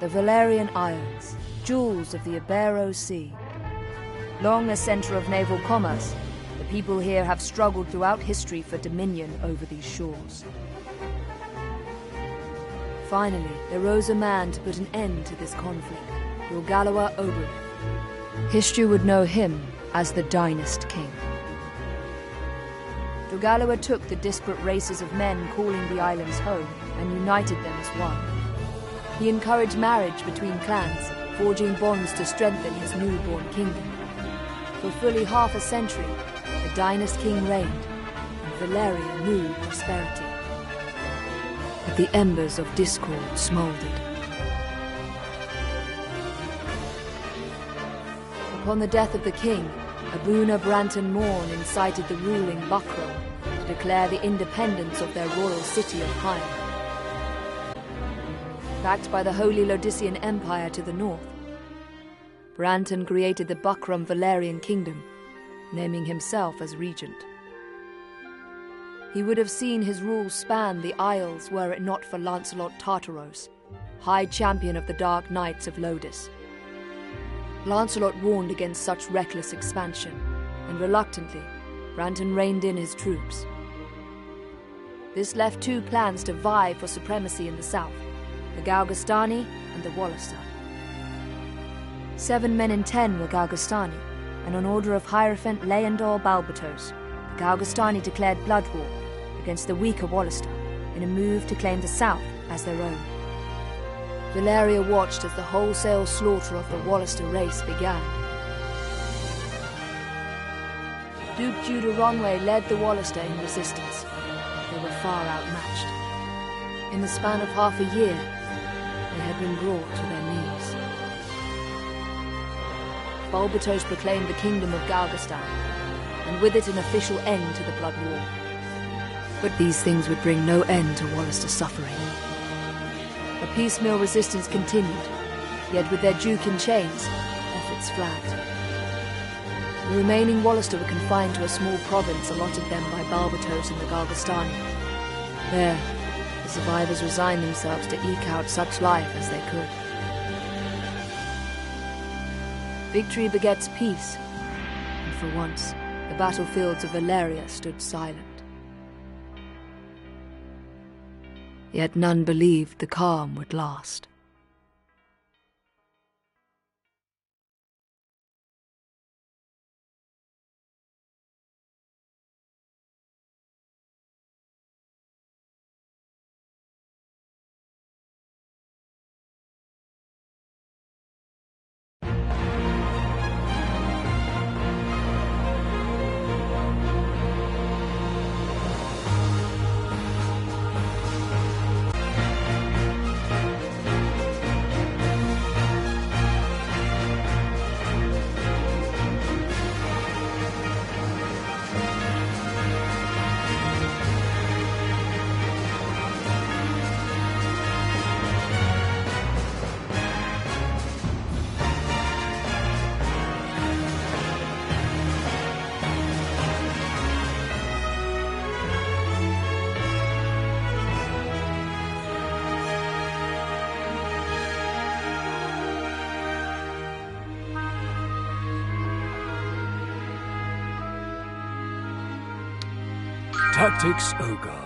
The Valerian Isles, jewels of the Ibero Sea. Long a center of naval commerce, the people here have struggled throughout history for dominion over these shores. Finally, there rose a man to put an end to this conflict, Ogre. History would know him as the Dynast King. Ogre took the disparate races of men calling the islands home and united them as one. He encouraged marriage between clans, forging bonds to strengthen his newborn kingdom. For fully half a century, the Dynast King reigned, and Valeria knew prosperity. But the embers of discord smoldered. Upon the death of the king, Abuna Branton Morn incited the ruling Buckram to declare the independence of their royal city of Hyde. Backed by the Holy Lodician Empire to the north, Branton created the Buckram Valerian Kingdom, naming himself as regent. He would have seen his rule span the Isles were it not for Lancelot Tartaros, High Champion of the Dark Knights of Lodis. Lancelot warned against such reckless expansion, and reluctantly, Branton reined in his troops. This left two clans to vie for supremacy in the south, the Galgastani and the Wallister. 7 men in 10 were Galgastani, and on order of Hierophant Leandor Balbatos, the Galgastani declared blood war against the weaker Wallister in a move to claim the south as their own. Valeria watched as the wholesale slaughter of the Wallister race began. Duke Judah Ronway led the Wallister in resistance. They were far outmatched. In the span of half a year, they had been brought to their knees. Balbatos proclaimed the kingdom of Galgastan, and with it an official end to the blood war. But these things would bring no end to Wallister suffering. A piecemeal resistance continued, yet with their duke in chains, efforts flagged. The remaining Wallister were confined to a small province allotted them by Balbatos and the Galgastani. There, the survivors resigned themselves to eke out such life as they could. Victory begets peace, and for once, the battlefields of Valeria stood silent. Yet none believed the calm would last. Tactics Ogre.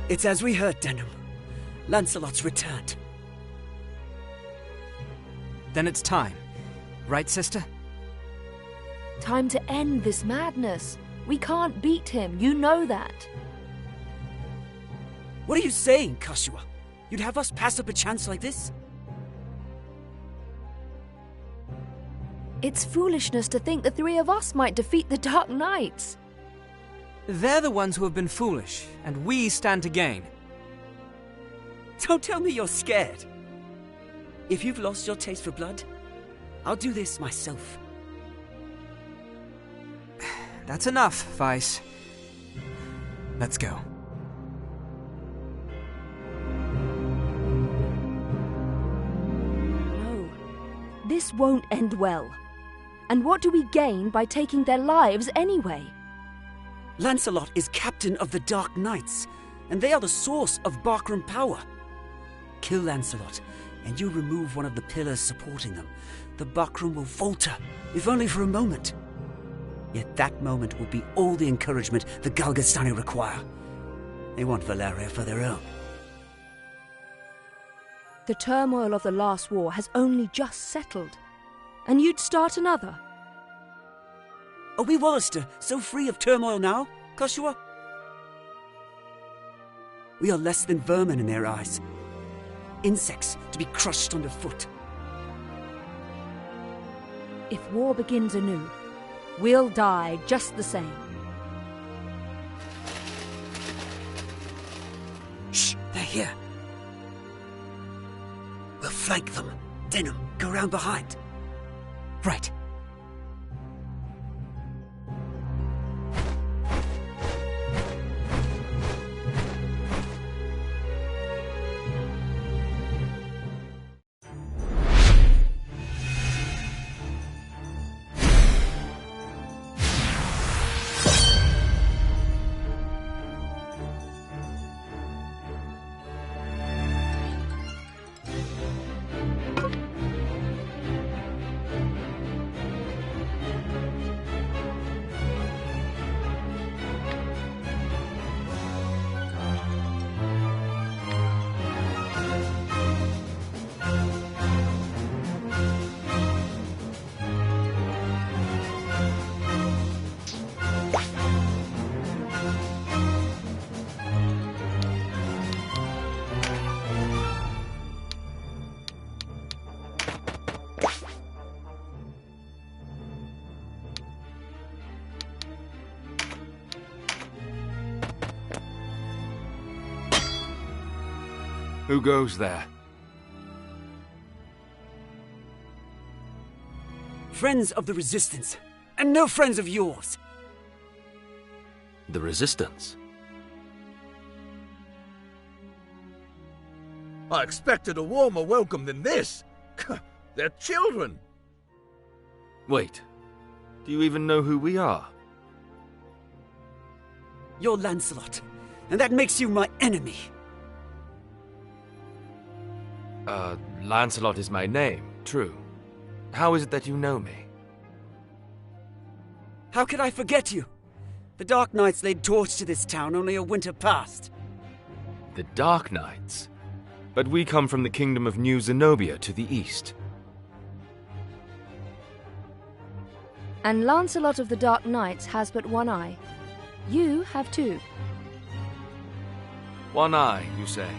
It's as we heard, Denham. Lancelot's returned. Then it's time. Right, sister? Time to end this madness. We can't beat him, you know that. What are you saying, Joshua? You'd have us pass up a chance like this? It's foolishness to think the three of us might defeat the Dark Knights. They're the ones who have been foolish, and we stand to gain. Don't tell me you're scared. If you've lost your taste for blood, I'll do this myself. That's enough, Vice. Let's go. No, this won't end well. And what do we gain by taking their lives anyway? Lancelot is captain of the Dark Knights, and they are the source of Barkram power. Kill Lancelot, and you remove one of the pillars supporting them. The Barkram will falter, if only for a moment. Yet that moment will be all the encouragement the Galgastani require. They want Valeria for their own. The turmoil of the last war has only just settled. And you'd start another? Are we Wallister so free of turmoil now, Joshua? We are less than vermin in their eyes. Insects to be crushed underfoot. If war begins anew, we'll die just the same. Shh, they're here. We'll flank them. Denham, go round behind. Right. Who goes there? Friends of the Resistance, and no friends of yours. The Resistance? I expected a warmer welcome than this. They're children. Wait, do you even know who we are? You're Lancelot, and that makes you my enemy. Lancelot is my name, true. How is it that you know me? How could I forget you? The Dark Knights laid torch to this town only a winter past. The Dark Knights? But we come from the kingdom of New Zenobia to the east. And Lancelot of the Dark Knights has but one eye. You have two. One eye, you say?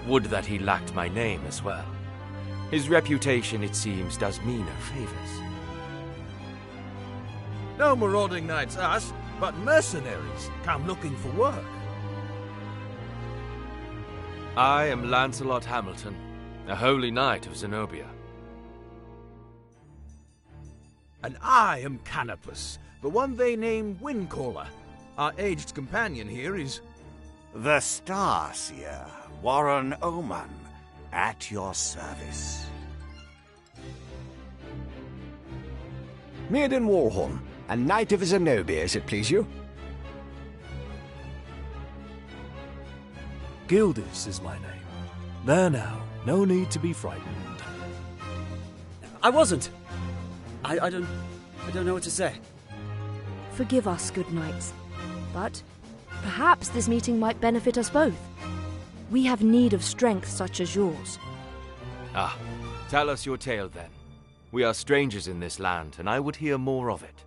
Would that he lacked my name as well. His reputation, it seems, does me no favors. No marauding knights us, but mercenaries come looking for work. I am Lancelot Hamilton, a holy knight of Zenobia. And I am Canopus, the one they name Windcaller. Our aged companion here is... The Starseer, Warren Oman, at your service. Mirden Warhorn, a knight of Zenobia, as it please you. Gildis is my name. There now, no need to be frightened. I wasn't. I don't know what to say. Forgive us, good knights, but Perhaps this meeting might benefit us both. We have need of strength such as yours. Ah, tell us your tale then. We are strangers in this land, and I would hear more of it.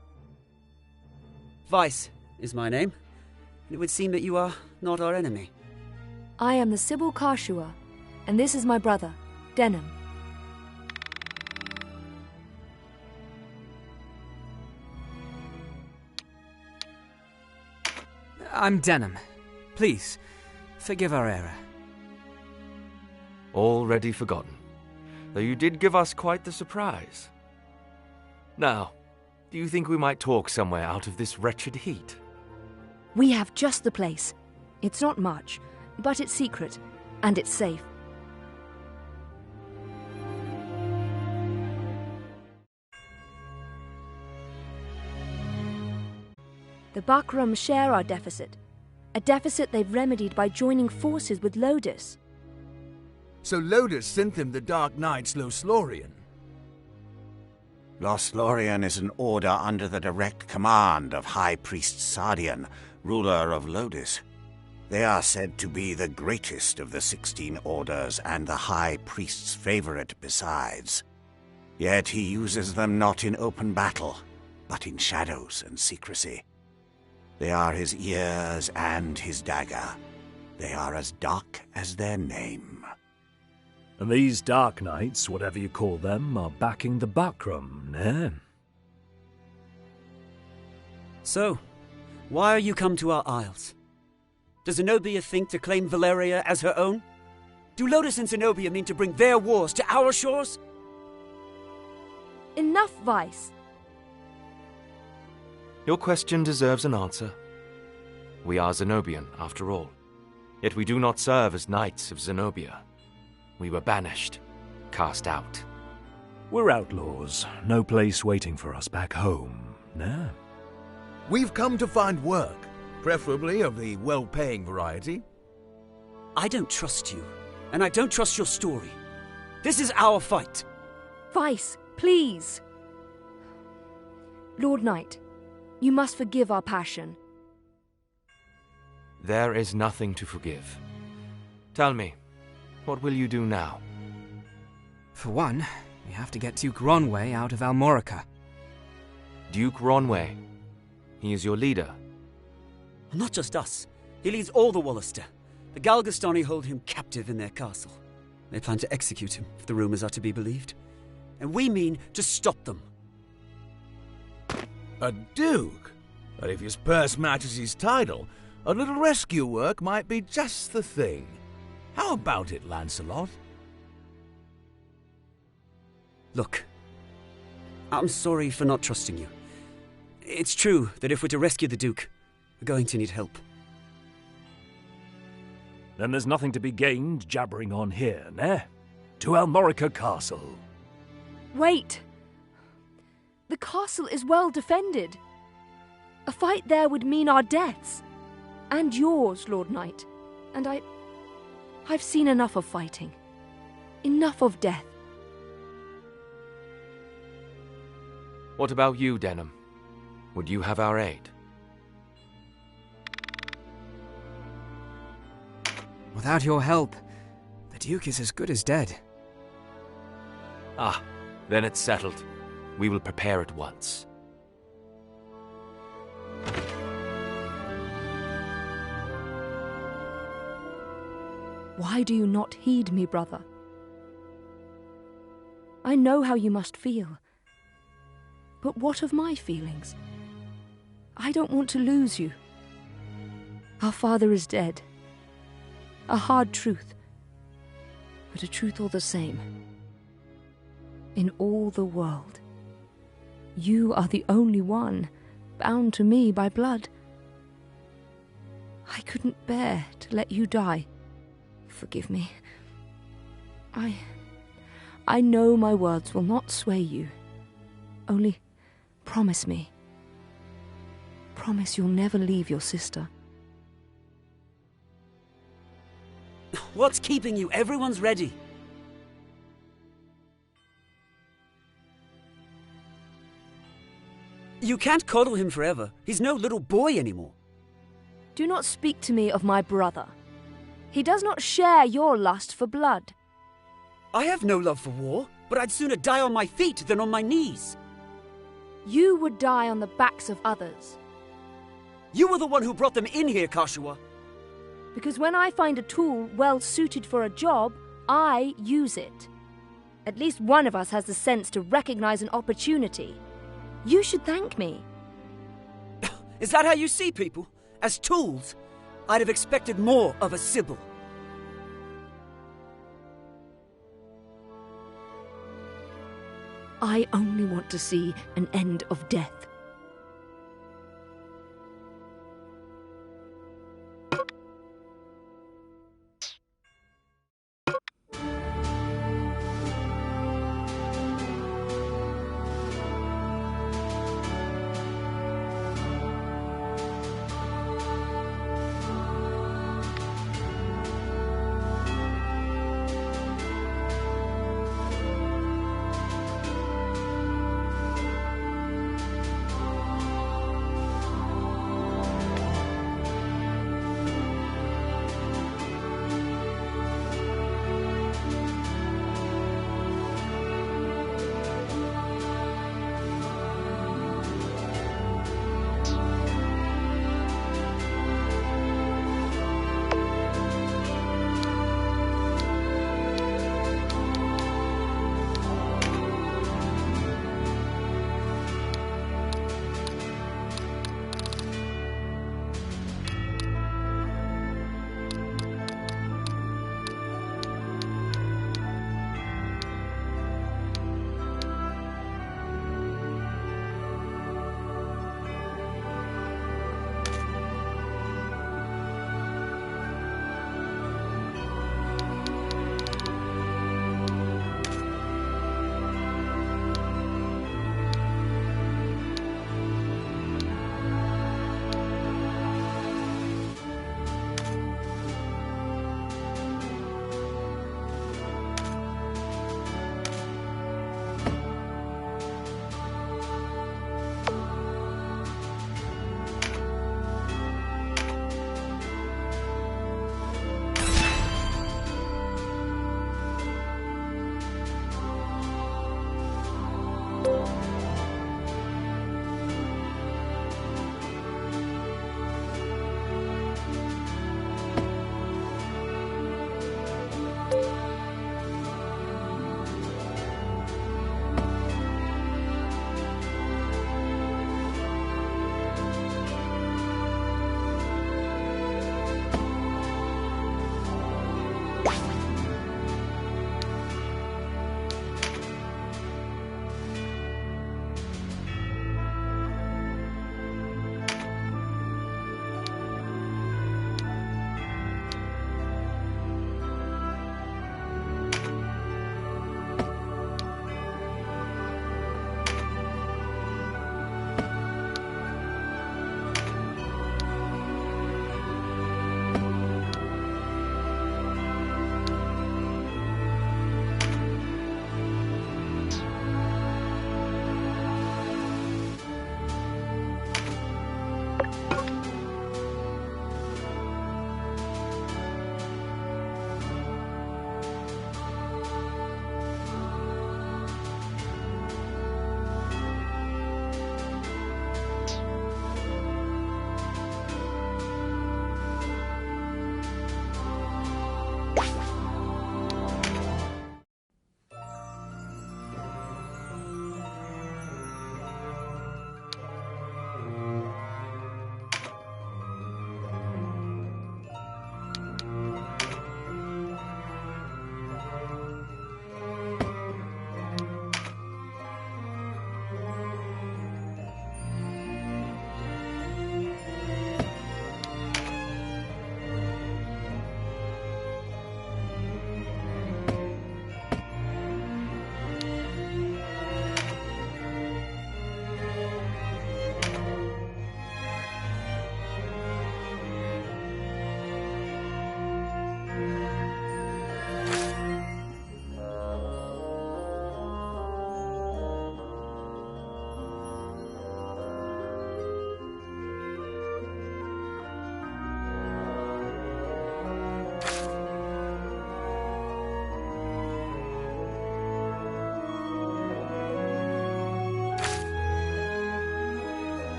Vice is my name. It would seem that you are not our enemy. I am the Sybil Karshua, and this is my brother, Denham. I'm Denham. Please, forgive our error. Already forgotten, though you did give us quite the surprise. Now, do you think we might talk somewhere out of this wretched heat? We have just the place. It's not much, but it's secret, and it's safe. The Bakram share our deficit, a deficit they've remedied by joining forces with Lodis. So Lodis sent them the Dark Knight's Lothlorien. Lothlorien is an order under the direct command of High Priest Sardian, ruler of Lodis. They are said to be the greatest of the 16 orders and the High Priest's favorite besides. Yet he uses them not in open battle, but in shadows and secrecy. They are his ears and his dagger. They are as dark as their name. And these Dark Knights, whatever you call them, are backing the Bakram, eh? So, why are you come to our isles? Does Zenobia think to claim Valeria as her own? Do Lodis and Zenobia mean to bring their wars to our shores? Enough, Vice. Your question deserves an answer. We are Zenobian, after all. Yet we do not serve as knights of Zenobia. We were banished, cast out. We're outlaws. No place waiting for us back home, eh? We've come to find work, preferably of the well-paying variety. I don't trust you, and I don't trust your story. This is our fight. Vice, please. Lord Knight, you must forgive our passion. There is nothing to forgive. Tell me, what will you do now? For one, we have to get Duke Ronway out of Almorica. Duke Ronway. He is your leader. Not just us. He leads all the Wallister. The Galgastani hold him captive in their castle. They plan to execute him, if the rumors are to be believed. And we mean to stop them. A duke? But if his purse matches his title, a little rescue work might be just the thing. How about it, Lancelot? Look, I'm sorry for not trusting you. It's true that if we're to rescue the Duke, we're going to need help. Then there's nothing to be gained jabbering on here, eh? To Almorica Castle. Wait. The castle is well defended. A fight there would mean our deaths. And yours, Lord Knight. And I've seen enough of fighting. Enough of death. What about you, Denham? Would you have our aid? Without your help, the Duke is as good as dead. Ah, then it's settled. We will prepare at once. Why do you not heed me, brother? I know how you must feel. But what of my feelings? I don't want to lose you. Our father is dead. A hard truth, but a truth all the same. In all the world, you are the only one bound to me by blood. I couldn't bear to let you die. Forgive me. I know my words will not sway you. Only promise me. Promise you'll never leave your sister. What's keeping you? Everyone's ready. You can't coddle him forever. He's no little boy anymore. Do not speak to me of my brother. He does not share your lust for blood. I have no love for war, but I'd sooner die on my feet than on my knees. You would die on the backs of others. You were the one who brought them in here, Kashua. Because when I find a tool well suited for a job, I use it. At least one of us has the sense to recognize an opportunity. You should thank me. Is that how you see people? As tools? I'd have expected more of a Sybil. I only want to see an end of death.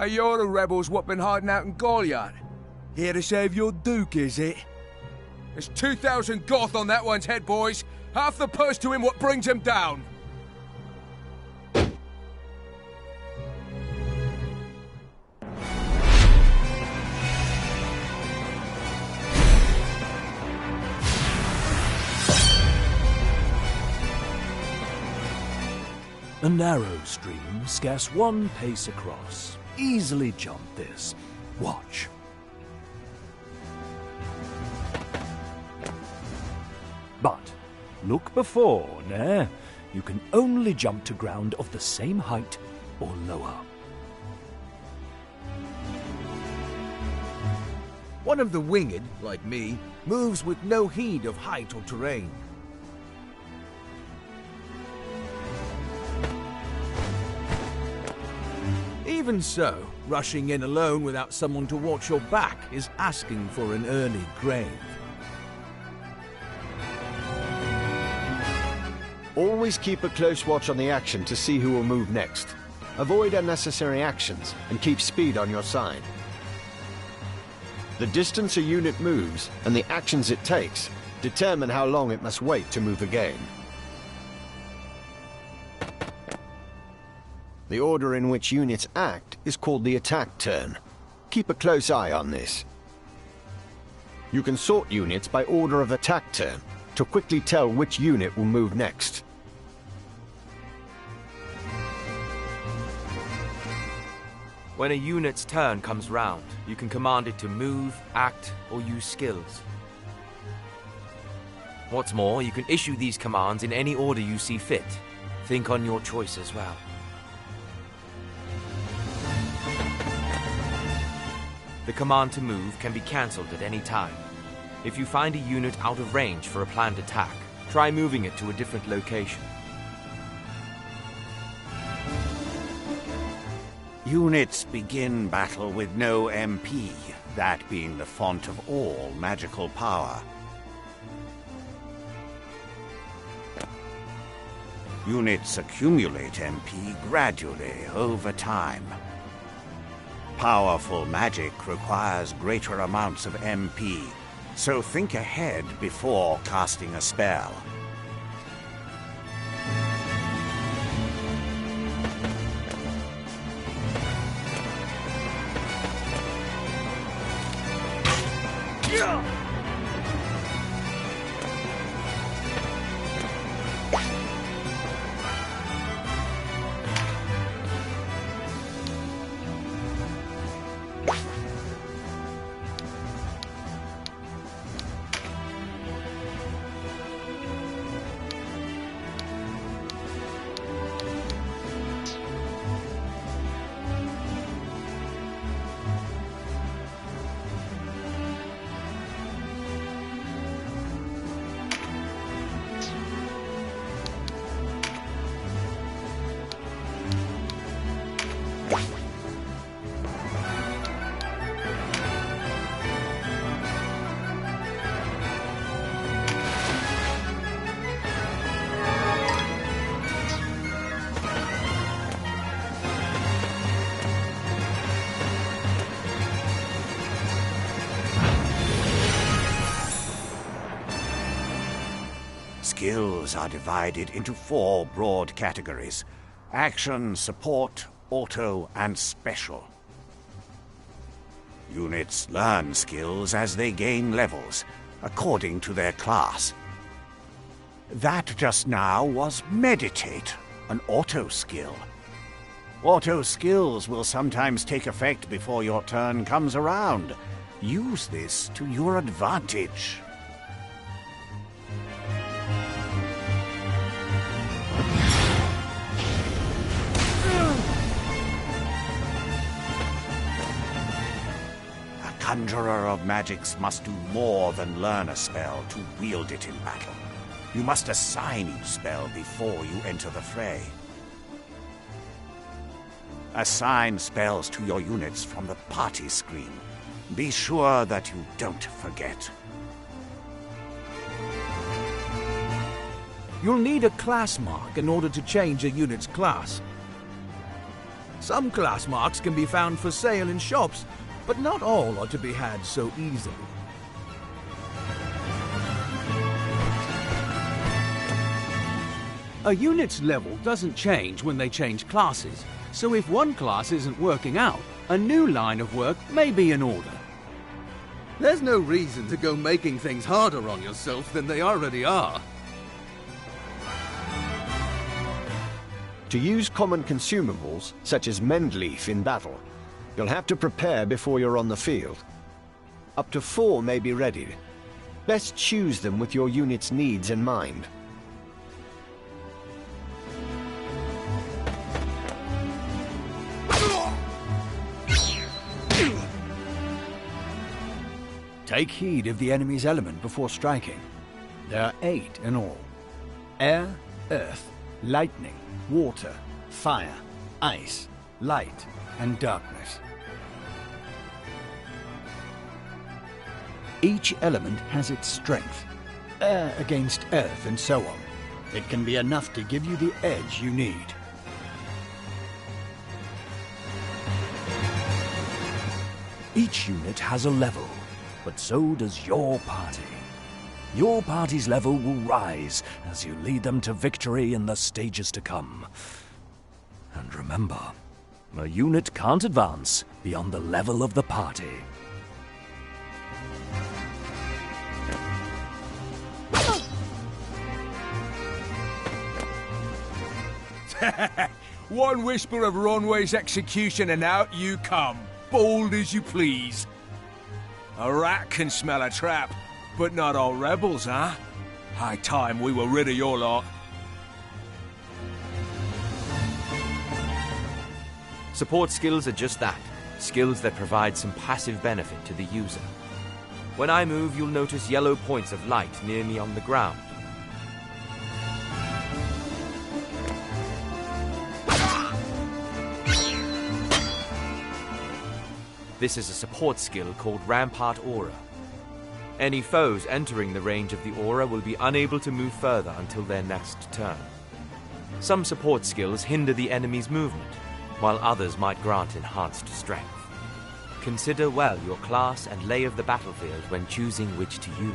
Hey, you're the rebels what been hiding out in Goliath. Here to save your duke, is it? There's 2,000 Goth on that one's head, boys. Half the purse to him what brings him down. A narrow stream, scarce one pace across. Easily jump this. Watch. But look before, ne? You can only jump to ground of the same height or lower. One of the winged, like me, moves with no heed of height or terrain. Even so, rushing in alone without someone to watch your back is asking for an early grave. Always keep a close watch on the action to see who will move next. Avoid unnecessary actions and keep speed on your side. The distance a unit moves and the actions it takes determine how long it must wait to move again. The order in which units act is called the attack turn. Keep a close eye on this. You can sort units by order of attack turn to quickly tell which unit will move next. When a unit's turn comes round, you can command it to move, act, or use skills. What's more, you can issue these commands in any order you see fit. Think on your choice as well. The command to move can be cancelled at any time. If you find a unit out of range for a planned attack, try moving it to a different location. Units begin battle with no MP, that being the font of all magical power. Units accumulate MP gradually over time. Powerful magic requires greater amounts of MP, so think ahead before casting a spell. Skills are divided into 4 broad categories: action, support, auto, and special. Units learn skills as they gain levels, according to their class. That just now was Meditate, an auto skill. Auto skills will sometimes take effect before your turn comes around. Use this to your advantage. A conjurer of magics must do more than learn a spell to wield it in battle. You must assign each spell before you enter the fray. Assign spells to your units from the party screen. Be sure that you don't forget. You'll need a class mark in order to change a unit's class. Some class marks can be found for sale in shops, but not all are to be had so easily. A unit's level doesn't change when they change classes, so if one class isn't working out, a new line of work may be in order. There's no reason to go making things harder on yourself than they already are. To use common consumables, such as Mendleaf in battle, you'll have to prepare before you're on the field. Up to 4 may be ready. Best choose them with your unit's needs in mind. Take heed of the enemy's element before striking. There are 8 in all. Air, earth, lightning, water, fire, ice, light, and darkness. Each element has its strength. Air against earth and so on. It can be enough to give you the edge you need. Each unit has a level, but so does your party. Your party's level will rise as you lead them to victory in the stages to come. And remember, a unit can't advance beyond the level of the party. One whisper of Ronway's execution and out you come, bold as you please. A rat can smell a trap, but not all rebels, huh? High time we were rid of your lot. Support skills are just that, skills that provide some passive benefit to the user. When I move, you'll notice yellow points of light near me on the ground. This is a support skill called Rampart Aura. Any foes entering the range of the aura will be unable to move further until their next turn. Some support skills hinder the enemy's movement, while others might grant enhanced strength. Consider well your class and lay of the battlefield when choosing which to use.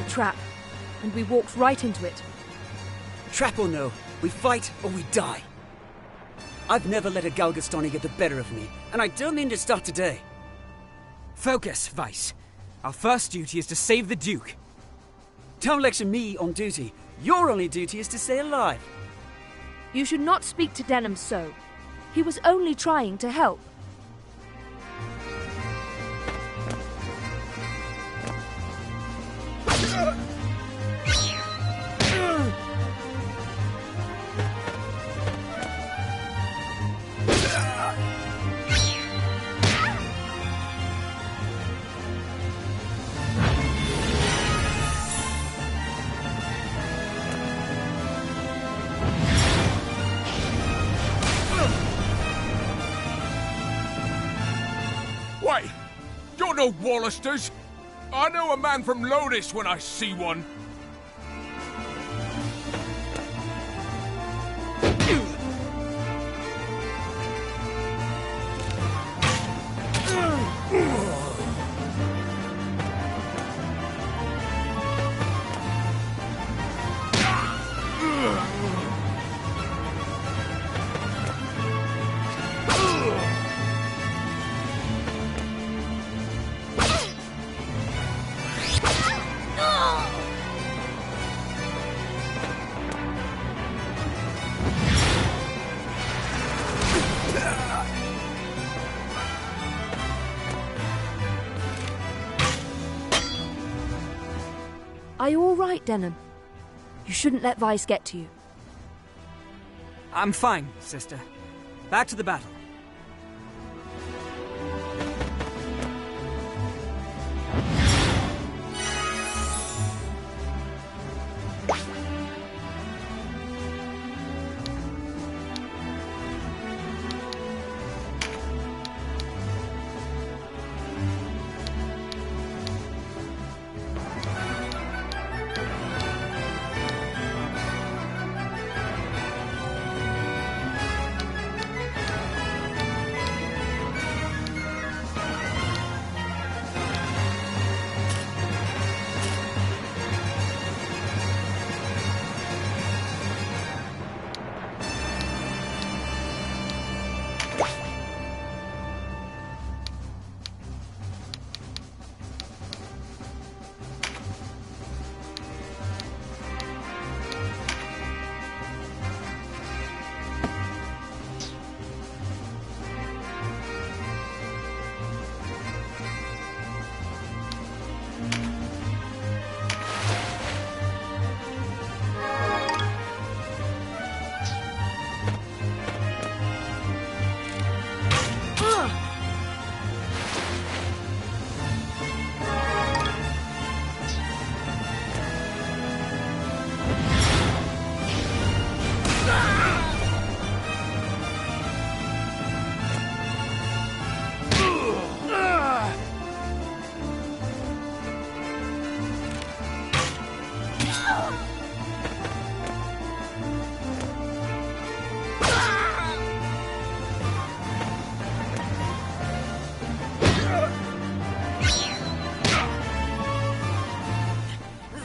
Trap, and we walked right into it. Trap or no, we fight or we die. I've never let a Galgastani get the better of me, and I don't mean to start today. Focus, Vice. Our first duty is to save the Duke. Don't lecture me on duty. Your only duty is to stay alive. You should not speak to Denham so. He was only trying to help. Wait, you're no Wallisters. I know a man from Lodis when I see one. Are you all right, Denham? You shouldn't let Vice get to you. I'm fine, sister. Back to the battle.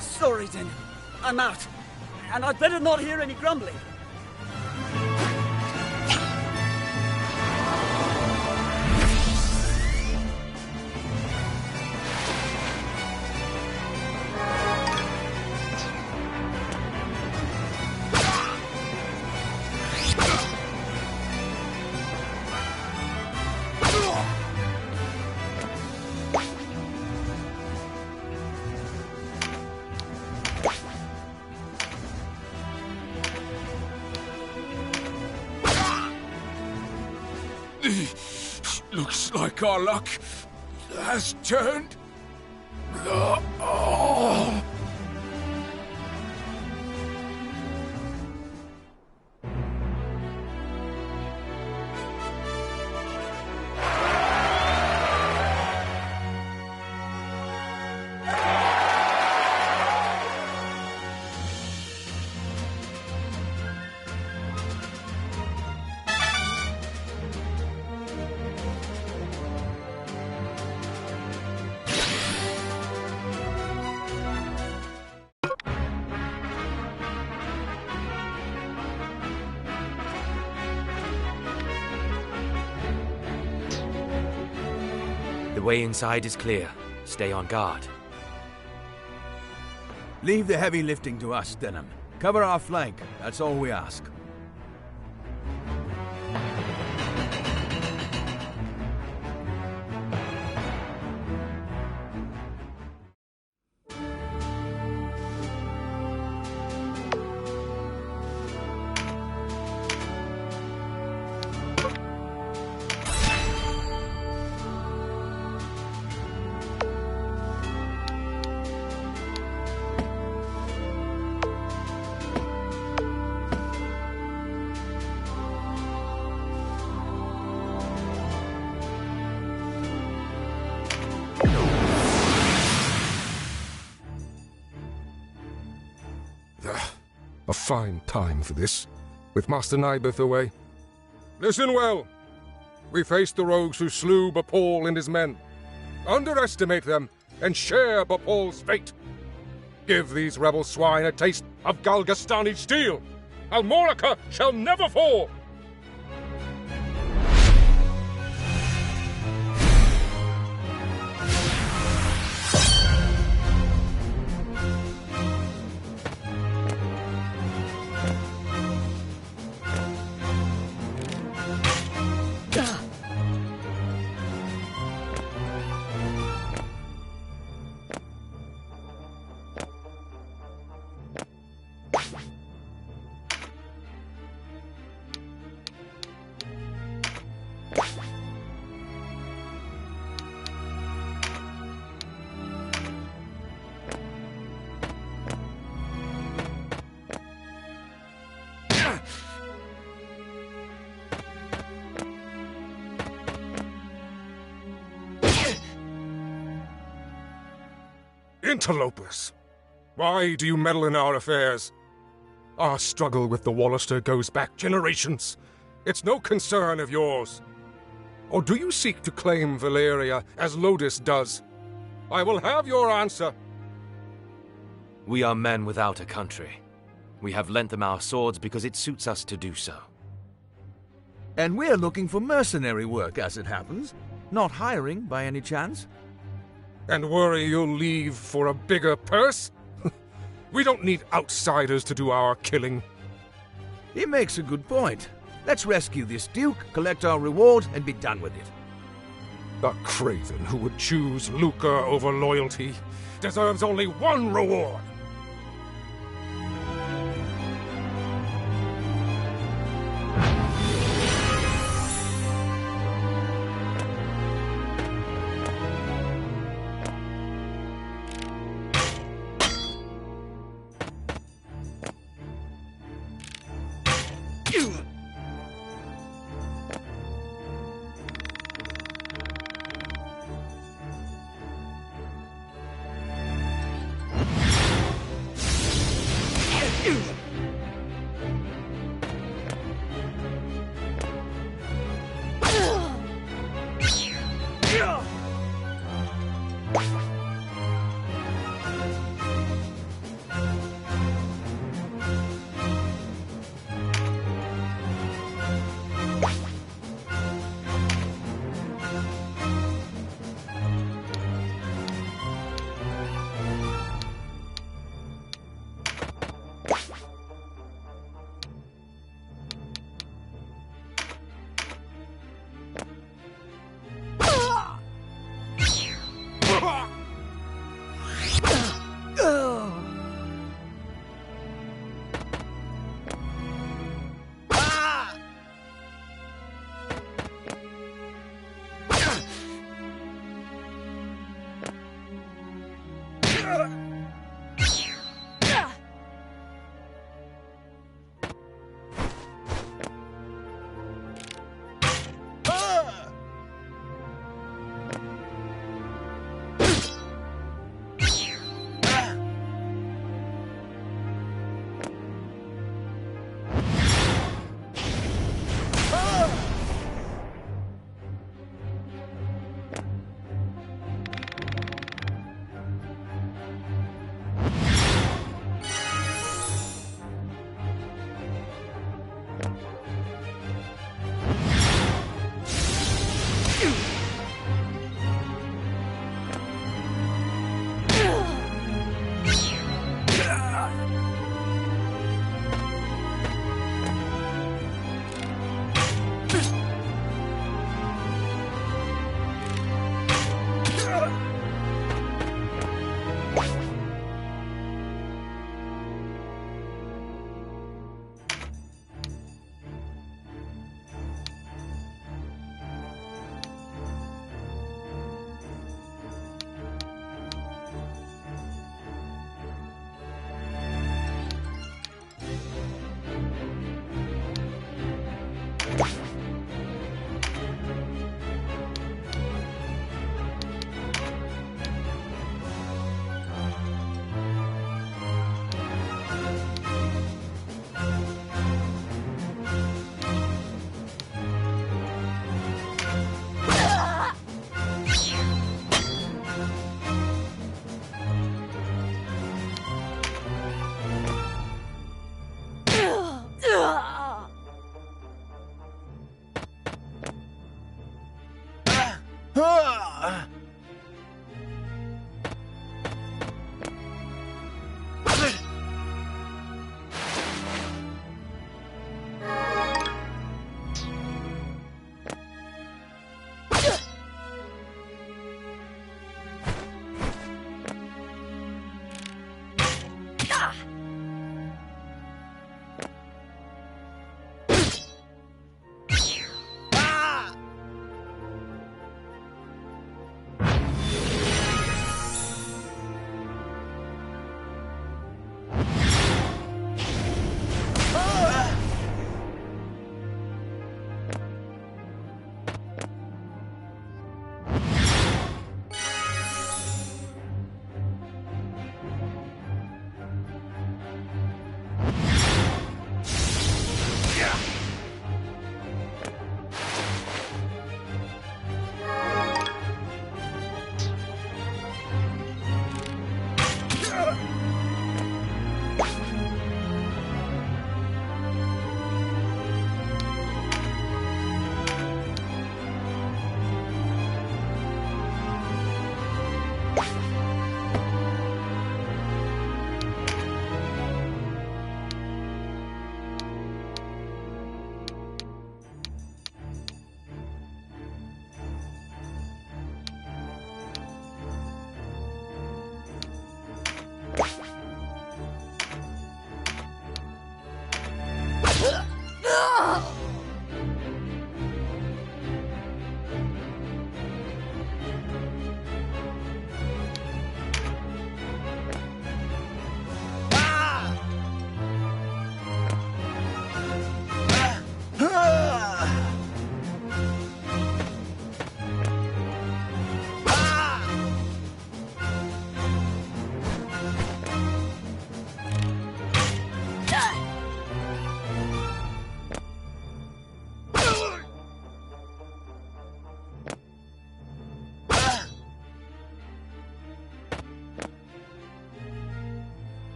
Sorry, Denham. I'm out. And I'd better not hear any grumbling. Looks like our luck has turned. The way inside is clear. Stay on guard. Leave the heavy lifting to us, Denham. Cover our flank, that's all we ask. A fine time for this, with Master Nibeth away. Listen well. We face the rogues who slew Bapal and his men. Underestimate them, and share Bapal's fate. Give these rebel swine a taste of Galgastani steel. Almorica shall never fall! Interlopers! Why do you meddle in our affairs? Our struggle with the Wallister goes back generations. It's no concern of yours. Or do you seek to claim Valeria as Lodis does? I will have your answer. We are men without a country. We have lent them our swords because it suits us to do so. And we're looking for mercenary work, as it happens. Not hiring, by any chance. And worry you'll leave for a bigger purse? We don't need outsiders to do our killing. He makes a good point. Let's rescue this Duke, collect our reward, and be done with it. The craven who would choose lucre over loyalty deserves only one reward.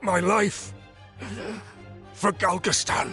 My life for Galgastan.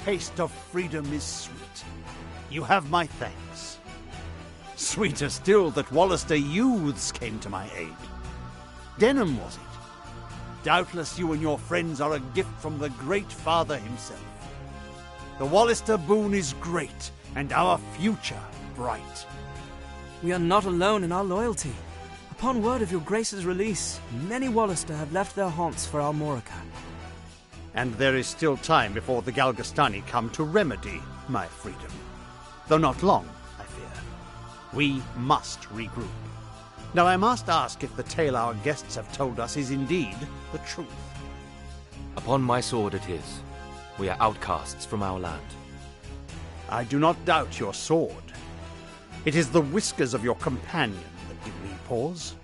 Taste of freedom is sweet. You have my thanks. Sweeter still that Wallister youths came to my aid. Denham, was it? Doubtless you and your friends are a gift from the Great Father himself. The Wallister boon is great, and our future bright. We are not alone in our loyalty. Upon word of your Grace's release, many Wallister have left their haunts for Almorica. And there is still time before the Galgastani come to remedy my freedom. Though not long, I fear. We must regroup. Now I must ask if the tale our guests have told us is indeed the truth. Upon my sword it is. We are outcasts from our land. I do not doubt your sword. It is the whiskers of your companion that give me pause.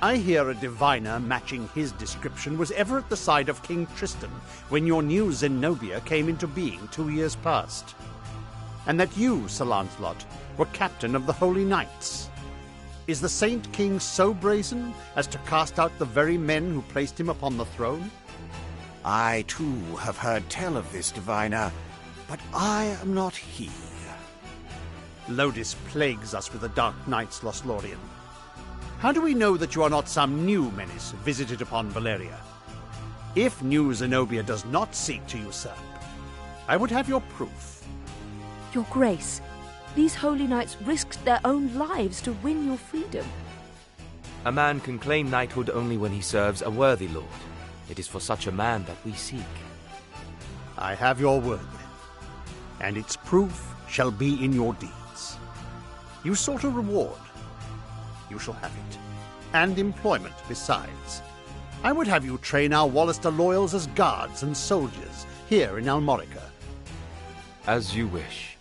I hear a diviner matching his description was ever at the side of King Tristan when your new Zenobia came into being 2 years past. And that you, Sir Lancelot, were captain of the Holy Knights. Is the Saint King so brazen as to cast out the very men who placed him upon the throne? I, too, have heard tell of this diviner, but I am not he. Lodis plagues us with the Dark Knights, Lothlorien. How do we know that you are not some new menace visited upon Valeria? If New Zenobia does not seek to usurp, I would have your proof. Your Grace, these holy knights risked their own lives to win your freedom. A man can claim knighthood only when he serves a worthy lord. It is for such a man that we seek. I have your word, then, and its proof shall be in your deeds. You sought a reward. You shall have it. And employment besides. I would have you train our Wallister loyals as guards and soldiers here in Almorica. As you wish.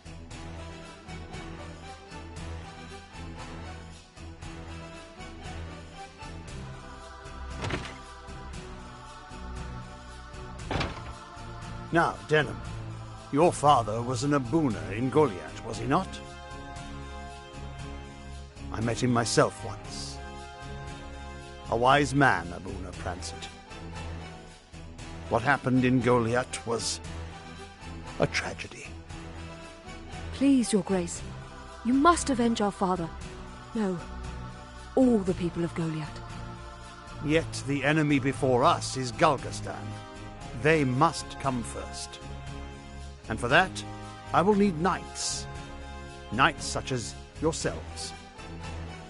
Now, Denham, your father was an Abuna in Goliath, was he not? I met him myself once. A wise man, Abuna Prancet. What happened in Goliath was a tragedy. Please, Your Grace, you must avenge our father. No, all the people of Goliath. Yet the enemy before us is Galgastan. They must come first. And for that, I will need knights. Knights such as yourselves.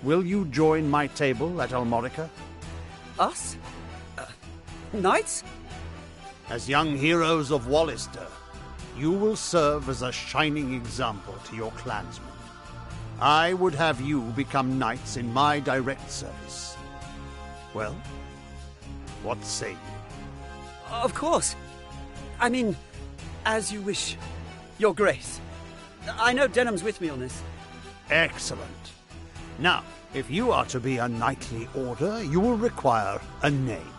Will you join my table at Almorica? Us? Knights? As young heroes of Wallister, you will serve as a shining example to your clansmen. I would have you become knights in my direct service. Well, what say you? Of course. I mean, as you wish, Your Grace. I know Denham's with me on this. Excellent. Now, if you are to be a knightly order, you will require a name.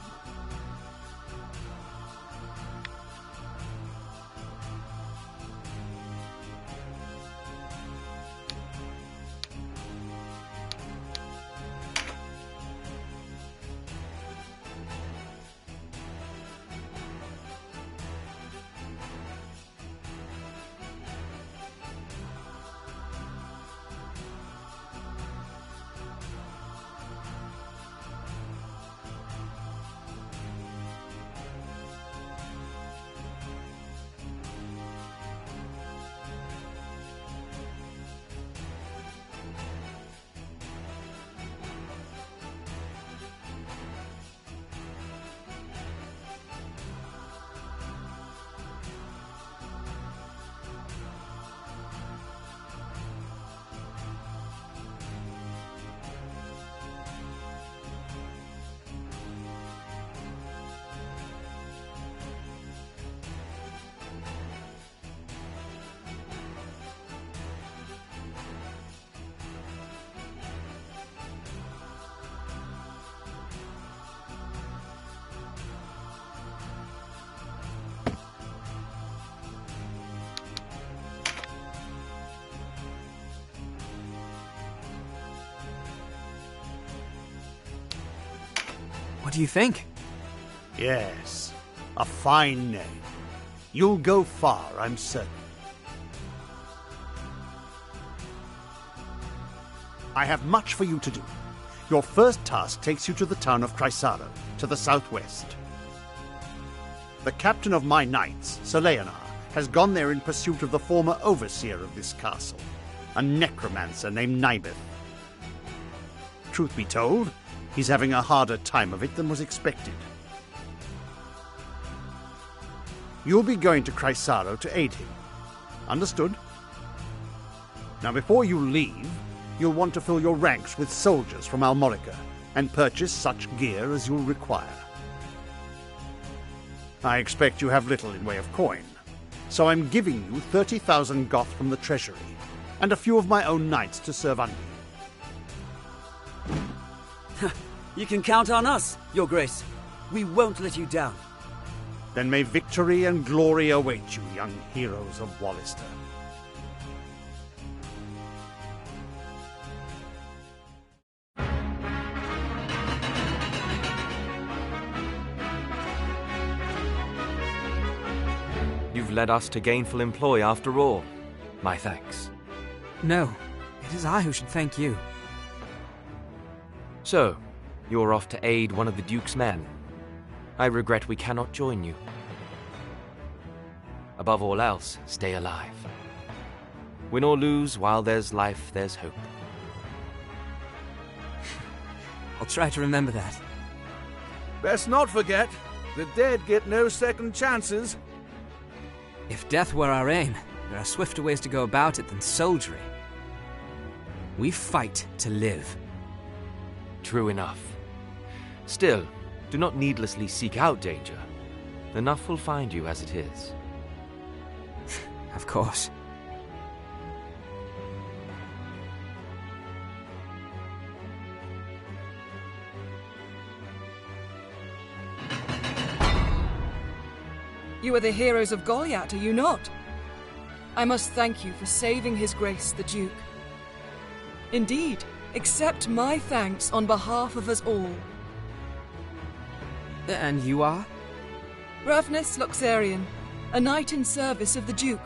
What do you think? Yes, a fine name. You'll go far, I'm certain. I have much for you to do. Your first task takes you to the town of Chrysaro, to the southwest. The captain of my knights, Sir Leonard, has gone there in pursuit of the former overseer of this castle, a necromancer named Naibeth. Truth be told, he's having a harder time of it than was expected. You'll be going to Chrysaro to aid him. Understood? Now, before you leave, you'll want to fill your ranks with soldiers from Almorica and purchase such gear as you'll require. I expect you have little in way of coin, so I'm giving you 30,000 goth from the treasury, and a few of my own knights to serve under you. You can count on us, Your Grace. We won't let you down. Then may victory and glory await you, young heroes of Wallister. You've led us to gainful employ after all. My thanks. No, it is I who should thank you. So, you're off to aid one of the Duke's men. I regret we cannot join you. Above all else, stay alive. Win or lose, while there's life, there's hope. I'll try to remember that. Best not forget, the dead get no second chances. If death were our aim, there are swifter ways to go about it than soldiery. We fight to live. True enough. Still, do not needlessly seek out danger. Enough will find you as it is. Of course. You are the heroes of Goliath, are you not? I must thank you for saving His Grace the Duke. Indeed, accept my thanks on behalf of us all. And you are? Ravnus Luxarian, a knight in service of the Duke.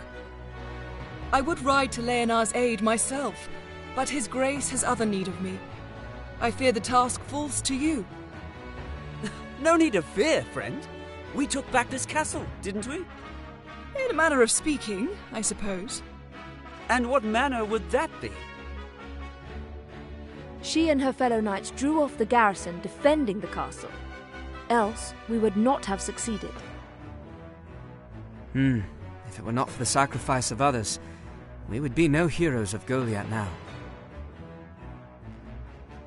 I would ride to Leonard's aid myself, but His Grace has other need of me. I fear the task falls to you. No need of fear, friend. We took back this castle, didn't we? In a manner of speaking, I suppose. And what manner would that be? She and her fellow knights drew off the garrison defending the castle. Else, we would not have succeeded. If it were not for the sacrifice of others, we would be no heroes of Goliath now.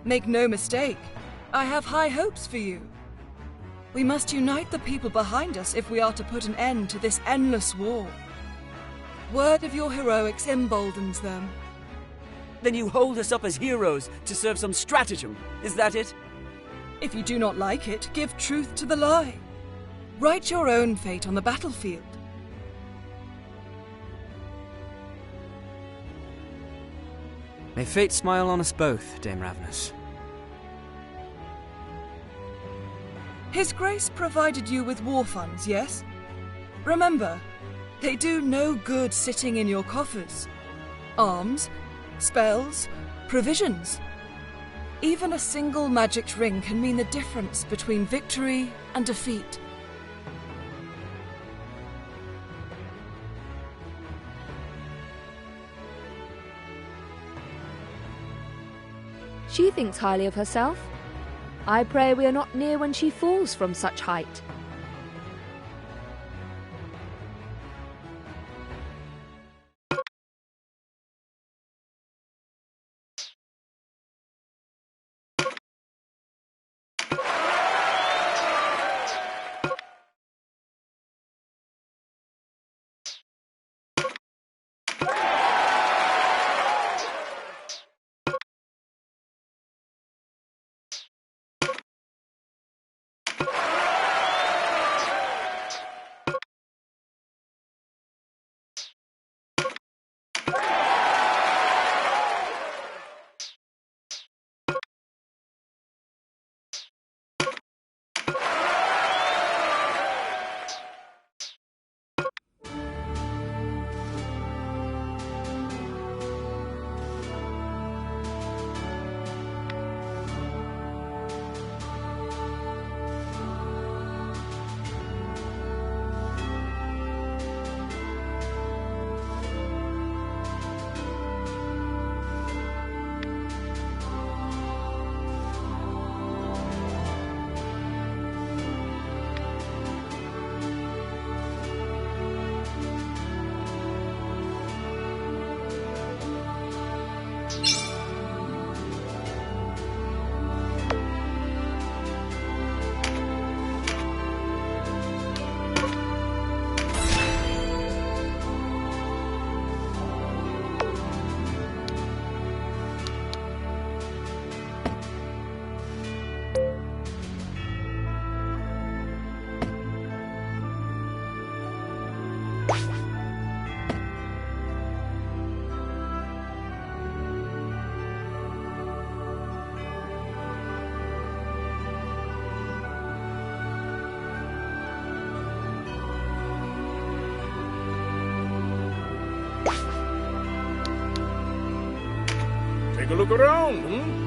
Make no mistake, I have high hopes for you. We must unite the people behind us if we are to put an end to this endless war. Word of your heroics emboldens them. Then you hold us up as heroes to serve some stratagem, is that it? If you do not like it, give truth to the lie. Write your own fate on the battlefield. May fate smile on us both, Dame Ravnus. His Grace provided you with war funds, yes? Remember, they do no good sitting in your coffers. Arms, spells, provisions. Even a single magic ring can mean the difference between victory and defeat. She thinks highly of herself. I pray we are not near when she falls from such height. Take a look around, hmm?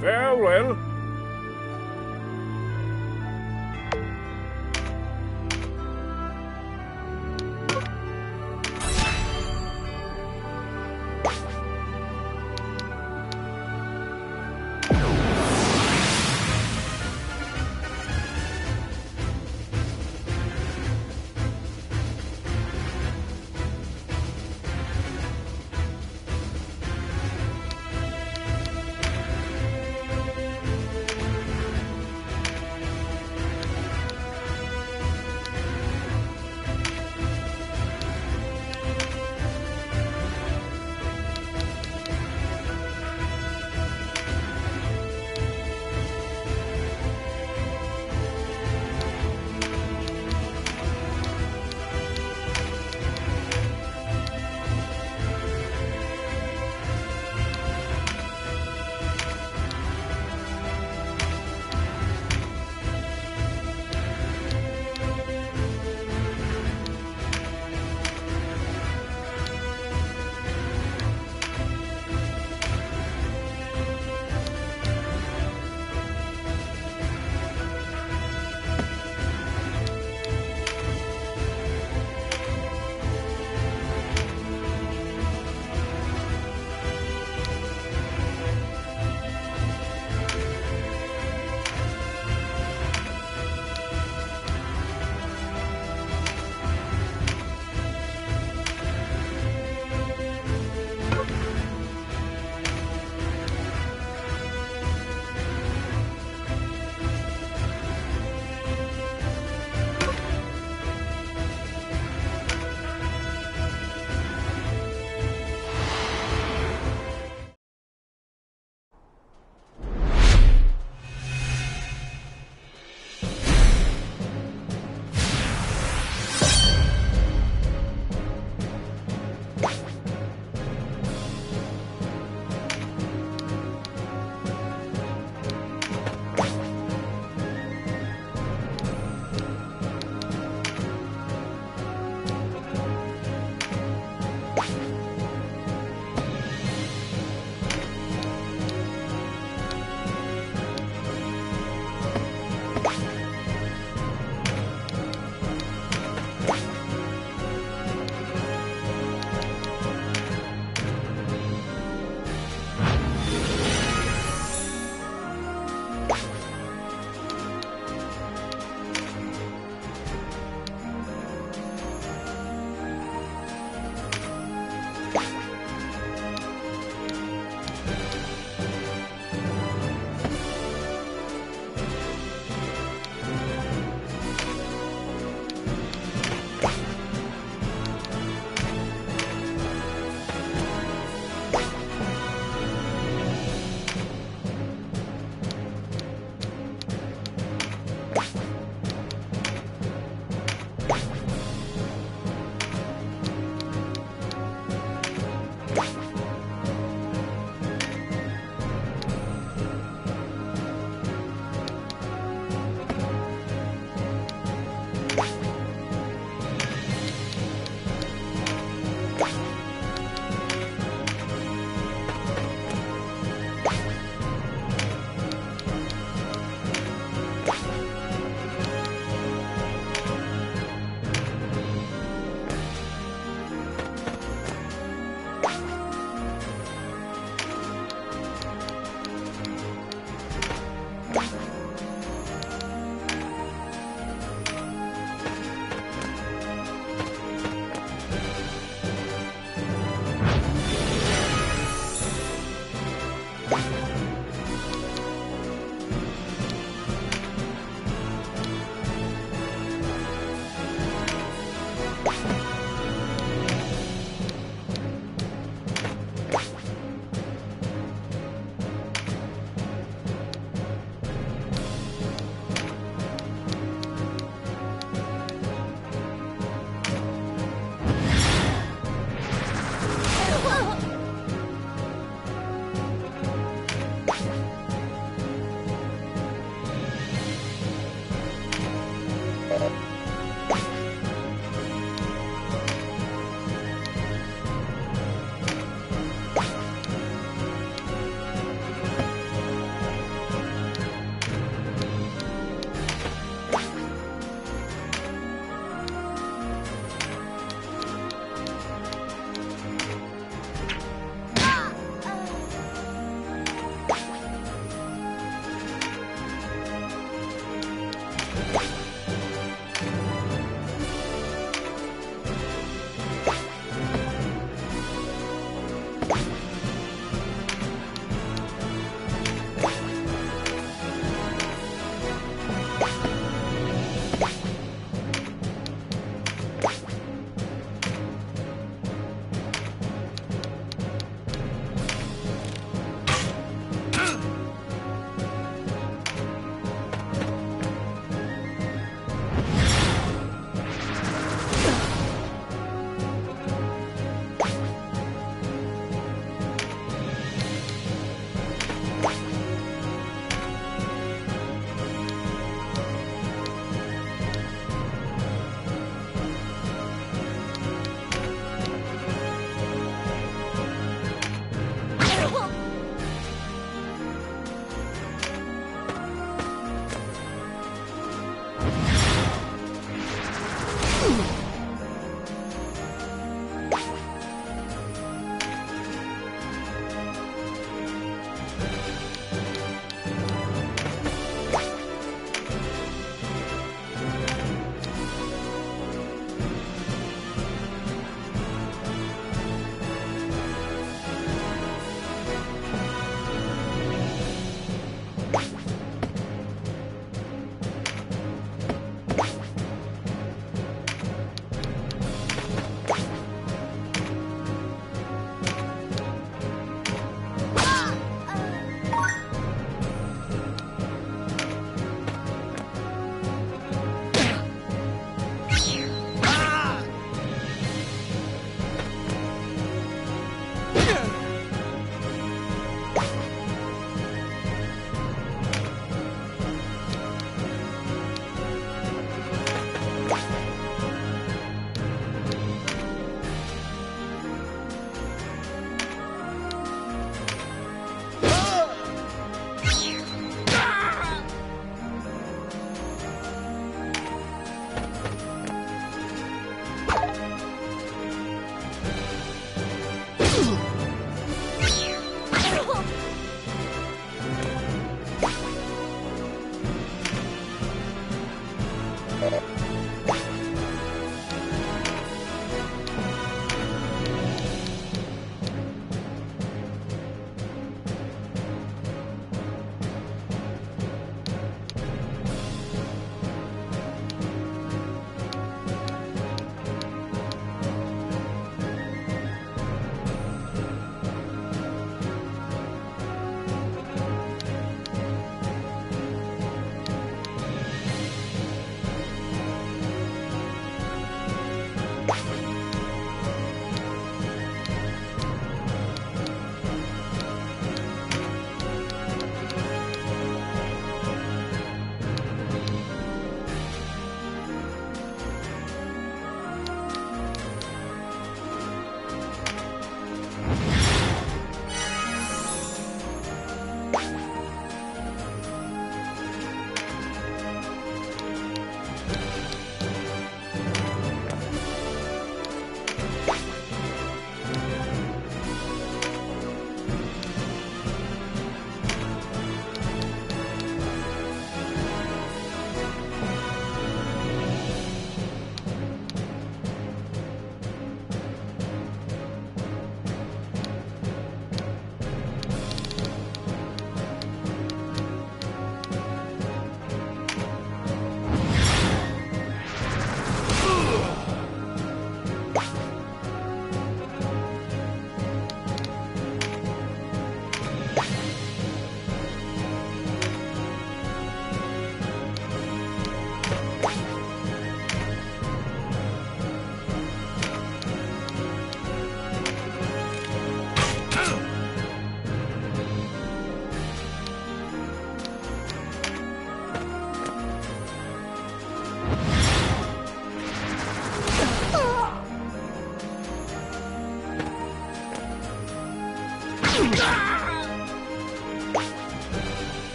Farewell.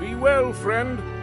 Be well, friend.